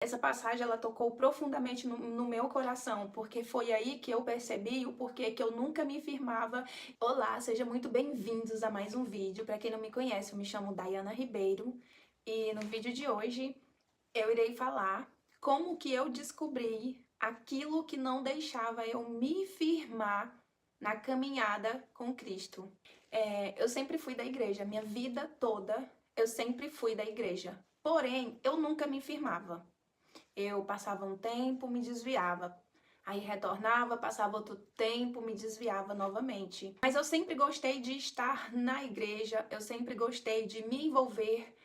Essa passagem ela tocou profundamente no meu coração, porque foi aí que eu percebi o porquê que eu nunca me firmava. Olá, sejam muito bem-vindos a mais um vídeo. Para quem não me conhece, eu me chamo Dayana Ribeiro e no vídeo de hoje eu irei falar como que eu descobri aquilo que não deixava eu me firmar na caminhada com Cristo. Eu sempre fui da igreja, minha vida toda eu sempre fui da igreja. Porém, eu nunca me firmava. Eu passava um tempo, me desviava. Aí retornava, passava outro tempo, me desviava novamente. Mas eu sempre gostei de estar na igreja, eu sempre gostei de me envolver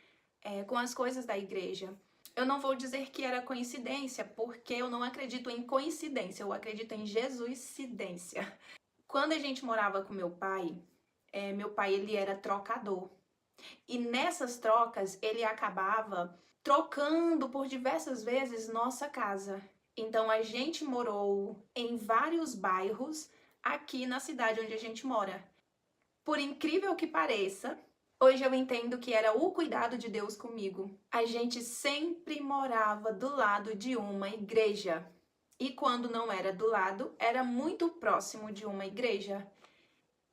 com as coisas da igreja. Eu não vou dizer que era coincidência, porque eu não acredito em coincidência, eu acredito em Jesuscidência. Quando a gente morava com meu pai ele era trocador. E nessas trocas, ele acabava trocando por diversas vezes nossa casa. Então a gente morou em vários bairros aqui na cidade onde a gente mora. Por incrível que pareça, hoje eu entendo que era o cuidado de Deus comigo. A gente sempre morava do lado de uma igreja. E quando não era do lado, era muito próximo de uma igreja.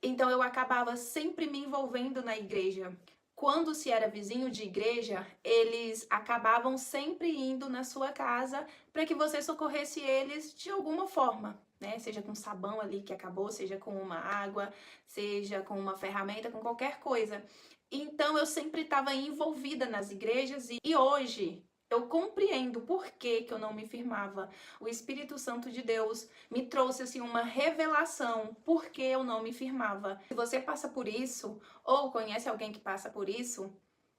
Então eu acabava sempre me envolvendo na igreja. Quando se era vizinho de igreja, eles acabavam sempre indo na sua casa para que você socorresse eles de alguma forma, né? Seja com sabão ali que acabou, seja com uma água, seja com uma ferramenta, com qualquer coisa. Então eu sempre estava envolvida nas igrejas e hoje eu compreendo por que eu não me firmava. O Espírito Santo de Deus me trouxe assim uma revelação por que eu não me firmava. Se você passa por isso ou conhece alguém que passa por isso,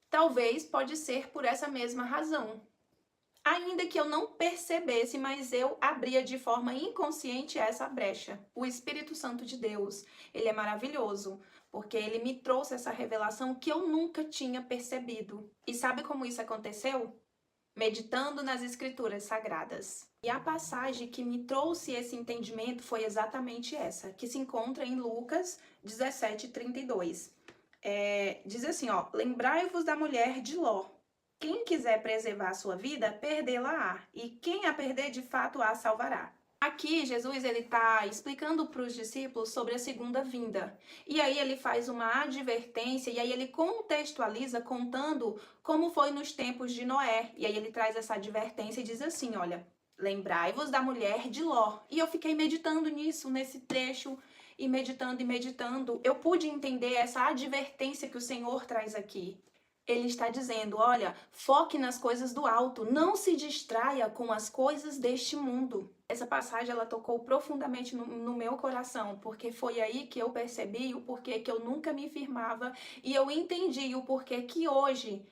talvez pode ser por essa mesma razão. Ainda que eu não percebesse, mas eu abria de forma inconsciente essa brecha. O Espírito Santo de Deus, ele é maravilhoso, porque ele me trouxe essa revelação que eu nunca tinha percebido. E sabe como isso aconteceu? Meditando nas escrituras sagradas. E a passagem que me trouxe esse entendimento foi exatamente essa, que se encontra em Lucas 17:32. Diz assim, ó, lembrai-vos da mulher de Ló. Quem quiser preservar a sua vida, perdê-la-á, e quem a perder, de fato, a salvará. Aqui, Jesus ele está explicando para os discípulos sobre a segunda vinda. E aí ele faz uma advertência, e aí ele contextualiza contando como foi nos tempos de Noé. E aí ele traz essa advertência e diz assim, olha, lembrai-vos da mulher de Ló. E eu fiquei meditando nisso, nesse trecho, e meditando, eu pude entender essa advertência que o Senhor traz aqui. Ele está dizendo, olha, foque nas coisas do alto, não se distraia com as coisas deste mundo. Essa passagem ela tocou profundamente no meu coração, porque foi aí que eu percebi o porquê que eu nunca me firmava e eu entendi o porquê que hoje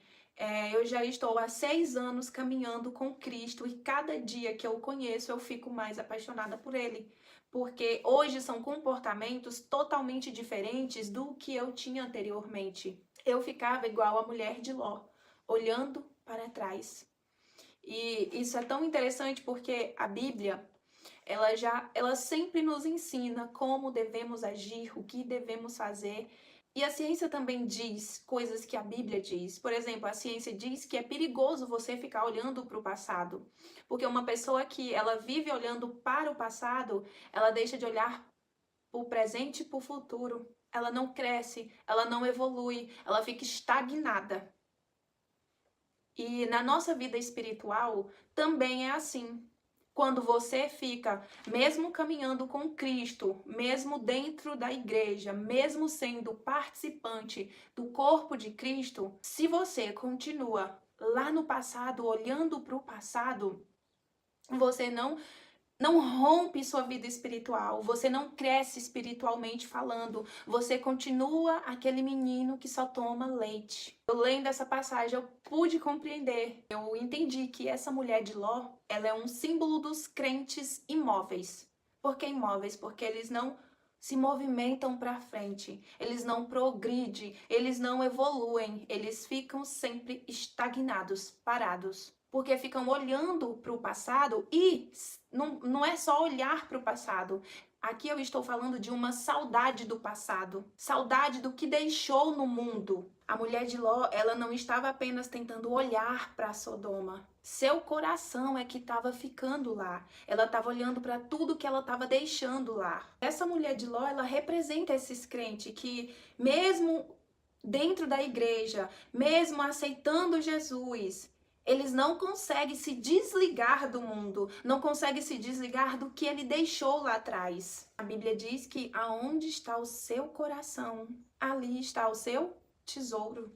eu já estou há 6 anos caminhando com Cristo e cada dia que eu o conheço eu fico mais apaixonada por Ele. Porque hoje são comportamentos totalmente diferentes do que eu tinha anteriormente. Eu ficava igual a mulher de Ló, olhando para trás. E isso é tão interessante porque a Bíblia, ela sempre nos ensina como devemos agir, o que devemos fazer. E a ciência também diz coisas que a Bíblia diz. Por exemplo, a ciência diz que é perigoso você ficar olhando para o passado. Porque uma pessoa que ela vive olhando para o passado, ela deixa de olhar para o presente e para o futuro. Ela não cresce, ela não evolui, ela fica estagnada. E na nossa vida espiritual também é assim. Quando você fica, mesmo caminhando com Cristo, mesmo dentro da igreja, mesmo sendo participante do corpo de Cristo, se você continua lá no passado, olhando para o passado, você não rompe sua vida espiritual, você não cresce espiritualmente falando, você continua aquele menino que só toma leite. Eu lendo essa passagem, eu pude compreender, eu entendi que essa mulher de Ló, ela é um símbolo dos crentes imóveis. Por que imóveis? Porque eles não se movimentam para frente, eles não progridem, eles não evoluem, eles ficam sempre estagnados, parados. Porque ficam olhando para o passado e não é só olhar para o passado, Aqui eu estou falando de uma saudade do passado, saudade do que deixou no mundo. A mulher de Ló, ela não estava apenas tentando olhar para Sodoma. Seu coração é que estava ficando lá. Ela estava olhando para tudo que ela estava deixando lá. Essa mulher de Ló, ela representa esses crentes que, mesmo dentro da igreja, mesmo aceitando Jesus, eles não conseguem se desligar do mundo, não conseguem se desligar do que ele deixou lá atrás. A Bíblia diz que aonde está o seu coração, ali está o seu tesouro.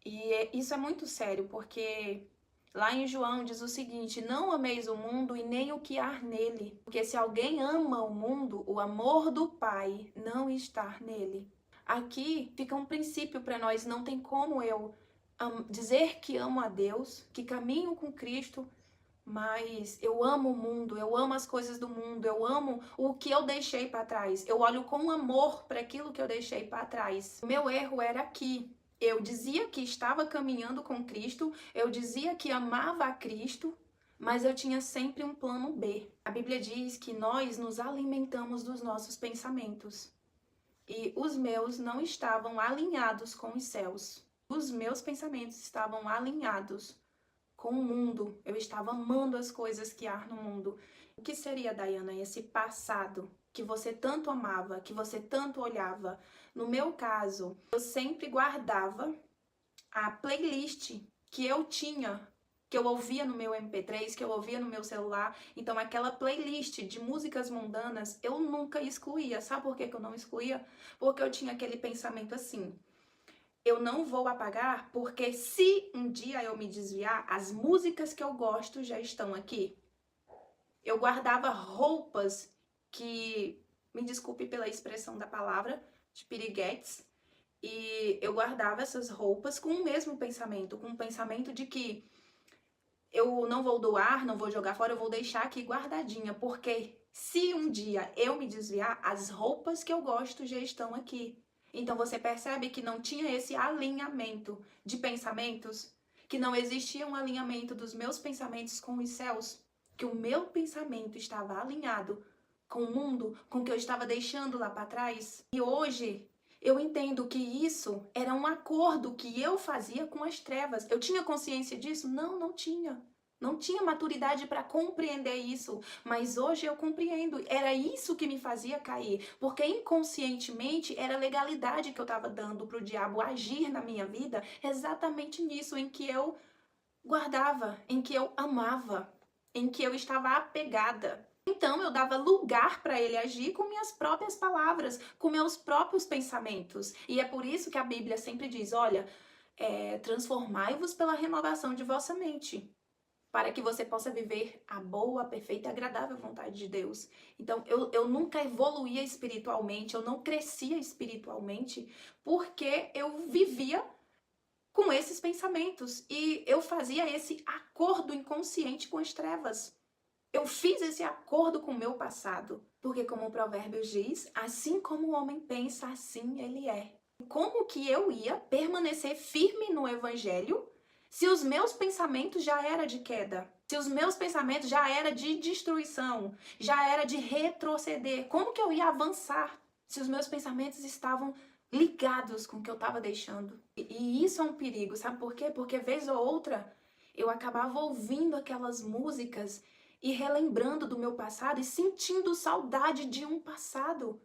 E isso é muito sério, porque lá em João diz o seguinte: não ameis o mundo e nem o que há nele, porque se alguém ama o mundo, o amor do Pai não está nele. Aqui fica um princípio para nós, não tem como eu dizer que amo a Deus, que caminho com Cristo, mas eu amo o mundo, eu amo as coisas do mundo, eu amo o que eu deixei para trás. Eu olho com amor para aquilo que eu deixei para trás. O meu erro era aqui. Eu dizia que estava caminhando com Cristo, eu dizia que amava a Cristo, mas eu tinha sempre um plano B. A Bíblia diz que nós nos alimentamos dos nossos pensamentos. E os meus não estavam alinhados com os céus. Os meus pensamentos estavam alinhados com o mundo. Eu estava amando as coisas que há no mundo. O que seria, Dayana, esse passado que você tanto amava, que você tanto olhava? No meu caso, eu sempre guardava a playlist que eu tinha, que eu ouvia no meu MP3, que eu ouvia no meu celular. Então, aquela playlist de músicas mundanas, eu nunca excluía. Sabe por que eu não excluía? Porque eu tinha aquele pensamento assim: eu não vou apagar, porque se um dia eu me desviar, as músicas que eu gosto já estão aqui. Eu guardava roupas que, me desculpe pela expressão da palavra, de piriguetes, e eu guardava essas roupas com o mesmo pensamento, com o pensamento de que eu não vou doar, não vou jogar fora, eu vou deixar aqui guardadinha, porque se um dia eu me desviar, as roupas que eu gosto já estão aqui. Então você percebe que não tinha esse alinhamento de pensamentos, que não existia um alinhamento dos meus pensamentos com os céus, que o meu pensamento estava alinhado com o mundo, com o que eu estava deixando lá para trás. E hoje eu entendo que isso era um acordo que eu fazia com as trevas. Eu tinha consciência disso? Não, não tinha. Não tinha maturidade para compreender isso, mas hoje eu compreendo. Era isso que me fazia cair, porque inconscientemente era a legalidade que eu estava dando para o diabo agir na minha vida, exatamente nisso, em que eu guardava, em que eu amava, em que eu estava apegada. Então eu dava lugar para ele agir com minhas próprias palavras, com meus próprios pensamentos. E é por isso que a Bíblia sempre diz: olha, transformai-vos pela renovação de vossa mente, para que você possa viver a boa, perfeita e agradável vontade de Deus. Então, eu nunca evoluía espiritualmente, eu não crescia espiritualmente, porque eu vivia com esses pensamentos e eu fazia esse acordo inconsciente com as trevas. Eu fiz esse acordo com o meu passado, porque como o Provérbios diz, assim como o homem pensa, assim ele é. Como que eu ia permanecer firme no Evangelho se os meus pensamentos já era de queda? Se os meus pensamentos já era de destruição, já era de retroceder? Como que eu ia avançar se os meus pensamentos estavam ligados com o que eu estava deixando? E isso é um perigo, sabe por quê? Porque vez ou outra eu acabava ouvindo aquelas músicas e relembrando do meu passado e sentindo saudade de um passado,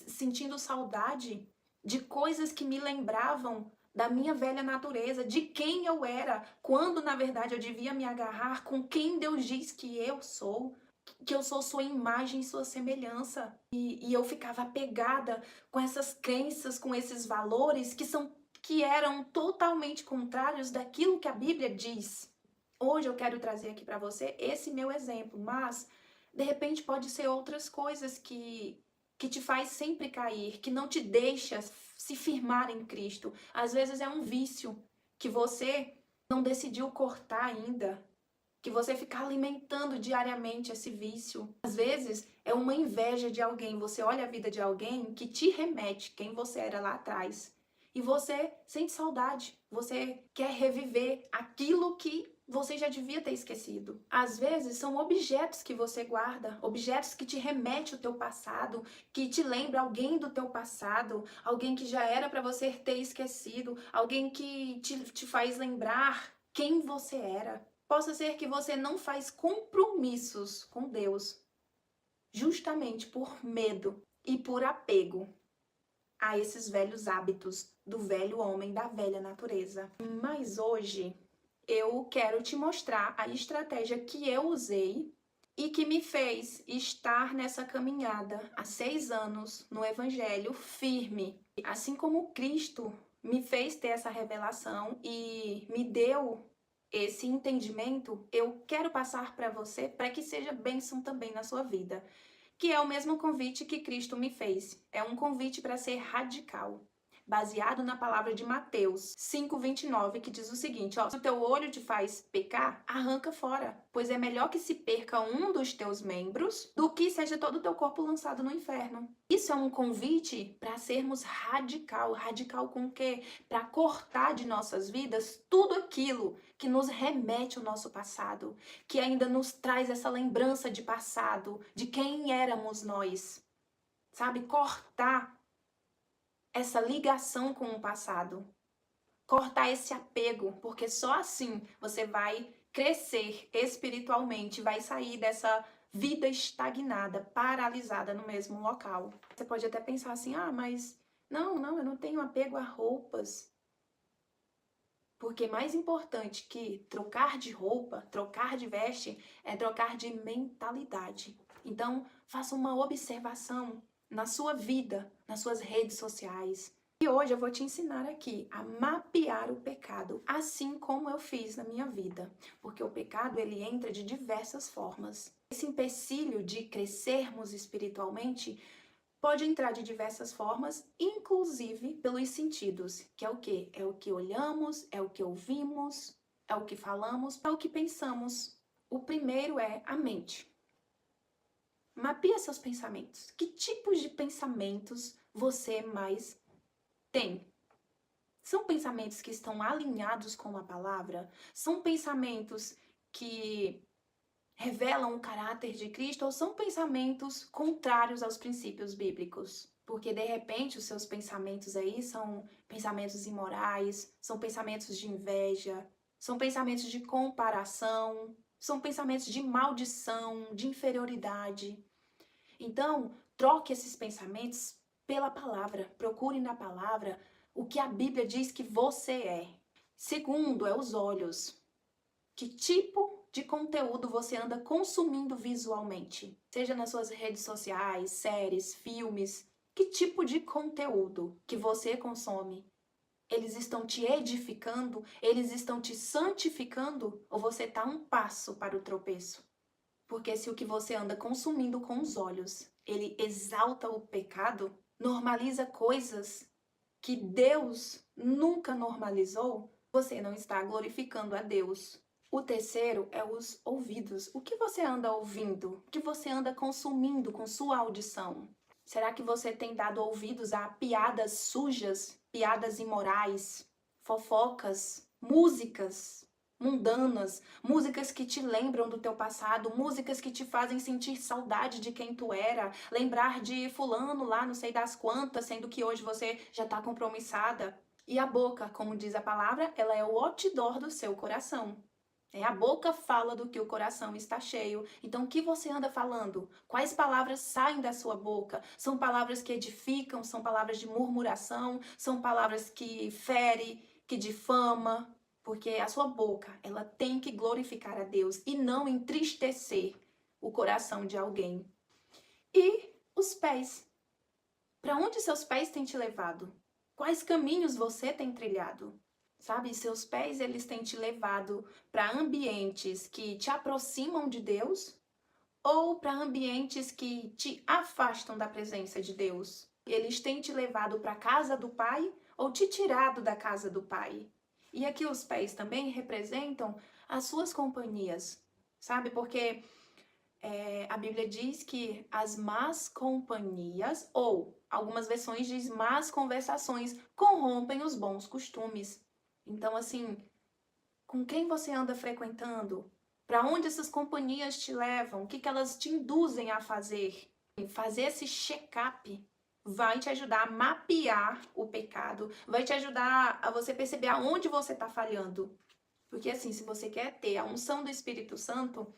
sentindo saudade de coisas que me lembravam da minha velha natureza, de quem eu era, quando na verdade eu devia me agarrar com quem Deus diz que eu sou sua imagem e sua semelhança. E eu ficava apegada com essas crenças, com esses valores que eram totalmente contrários daquilo que a Bíblia diz. Hoje eu quero trazer aqui para você esse meu exemplo, mas de repente pode ser outras coisas que te faz sempre cair, que não te deixa se firmar em Cristo. Às vezes é um vício que você não decidiu cortar ainda, que você fica alimentando diariamente esse vício. Às vezes é uma inveja de alguém, você olha a vida de alguém que te remete quem você era lá atrás. E você sente saudade, você quer reviver aquilo que você já devia ter esquecido. Às vezes são objetos que você guarda, objetos que te remetem ao teu passado, que te lembra alguém do teu passado, alguém que já era para você ter esquecido, alguém que te faz lembrar quem você era. Possa ser que você não faz compromissos com Deus, justamente por medo e por apego a esses velhos hábitos do velho homem, da velha natureza. Mas hoje eu quero te mostrar a estratégia que eu usei e que me fez estar nessa caminhada há 6 anos no Evangelho firme. Assim como Cristo me fez ter essa revelação e me deu esse entendimento, eu quero passar para você para que seja bênção também na sua vida. Que é o mesmo convite que Cristo me fez. É um convite para ser radical, baseado na palavra de Mateus 5:29, que diz o seguinte, ó: se o teu olho te faz pecar, arranca fora, pois é melhor que se perca um dos teus membros do que seja todo o teu corpo lançado no inferno. Isso é um convite para sermos radical. Radical com o quê? Para cortar de nossas vidas tudo aquilo que nos remete ao nosso passado, que ainda nos traz essa lembrança de passado, de quem éramos nós. Sabe? Cortar essa ligação com o passado. Cortar esse apego, porque só assim você vai crescer espiritualmente, vai sair dessa vida estagnada, paralisada no mesmo local. Você pode até pensar assim, mas não, eu não tenho apego a roupas. Porque mais importante que trocar de roupa, trocar de veste, é trocar de mentalidade. Então, faça uma observação na sua vida, nas suas redes sociais. E hoje eu vou te ensinar aqui a mapear o pecado, assim como eu fiz na minha vida. Porque o pecado, ele entra de diversas formas. Esse empecilho de crescermos espiritualmente pode entrar de diversas formas, inclusive pelos sentidos, que é o quê? É o que olhamos, é o que ouvimos, é o que falamos, é o que pensamos. O primeiro é a mente. Mapeia seus pensamentos. Que tipos de pensamentos você mais tem? São pensamentos que estão alinhados com a palavra? São pensamentos que revelam o caráter de Cristo ou são pensamentos contrários aos princípios bíblicos? Porque, de repente, os seus pensamentos aí são pensamentos imorais, são pensamentos de inveja, são pensamentos de comparação, são pensamentos de maldição, de inferioridade. Então, troque esses pensamentos pela palavra. Procure na palavra o que a Bíblia diz que você é. Segundo, é os olhos. Que tipo de conteúdo você anda consumindo visualmente? Seja nas suas redes sociais, séries, filmes. Que tipo de conteúdo que você consome? Eles estão te edificando? Eles estão te santificando? Ou você está um passo para o tropeço? Porque se o que você anda consumindo com os olhos, ele exalta o pecado, normaliza coisas que Deus nunca normalizou, você não está glorificando a Deus. O terceiro é os ouvidos. O que você anda ouvindo? O que você anda consumindo com sua audição? Será que você tem dado ouvidos a piadas sujas, piadas imorais, fofocas, músicas mundanas, músicas que te lembram do teu passado, músicas que te fazem sentir saudade de quem tu era, lembrar de fulano lá não sei das quantas, sendo que hoje você já está compromissada? E a boca, como diz a palavra, ela é o outdoor do seu coração. A boca fala do que o coração está cheio. Então, o que você anda falando? Quais palavras saem da sua boca? São palavras que edificam? São palavras de murmuração? São palavras que ferem, que difama? Porque a sua boca, ela tem que glorificar a Deus e não entristecer o coração de alguém. E os pés. Para onde seus pés têm te levado? Quais caminhos você tem trilhado? Sabe, seus pés, eles têm te levado para ambientes que te aproximam de Deus ou para ambientes que te afastam da presença de Deus? Eles têm te levado para a casa do Pai ou te tirado da casa do Pai? E aqui os pés também representam as suas companhias, sabe? Porque a Bíblia diz que as más companhias, ou algumas versões diz más conversações, corrompem os bons costumes. Então, assim, Com quem você anda frequentando? Para onde essas companhias te levam? O que elas te induzem a fazer? Fazer esse check-up vai te ajudar a mapear o pecado, vai te ajudar a você perceber aonde você está falhando. Porque assim, se você quer ter a unção do Espírito Santo,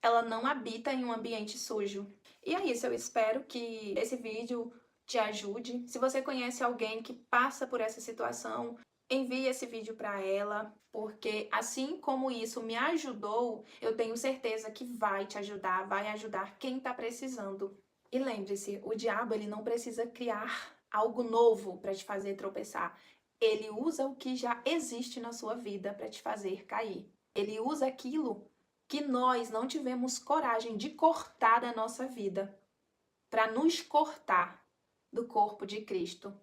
ela não habita em um ambiente sujo. E é isso, eu espero que esse vídeo te ajude. Se você conhece alguém que passa por essa situação, envie esse vídeo para ela, porque assim como isso me ajudou, eu tenho certeza que vai te ajudar, vai ajudar quem está precisando. E lembre-se, o diabo ele não precisa criar algo novo para te fazer tropeçar. Ele usa o que já existe na sua vida para te fazer cair. Ele usa aquilo que nós não tivemos coragem de cortar da nossa vida, para nos cortar do corpo de Cristo.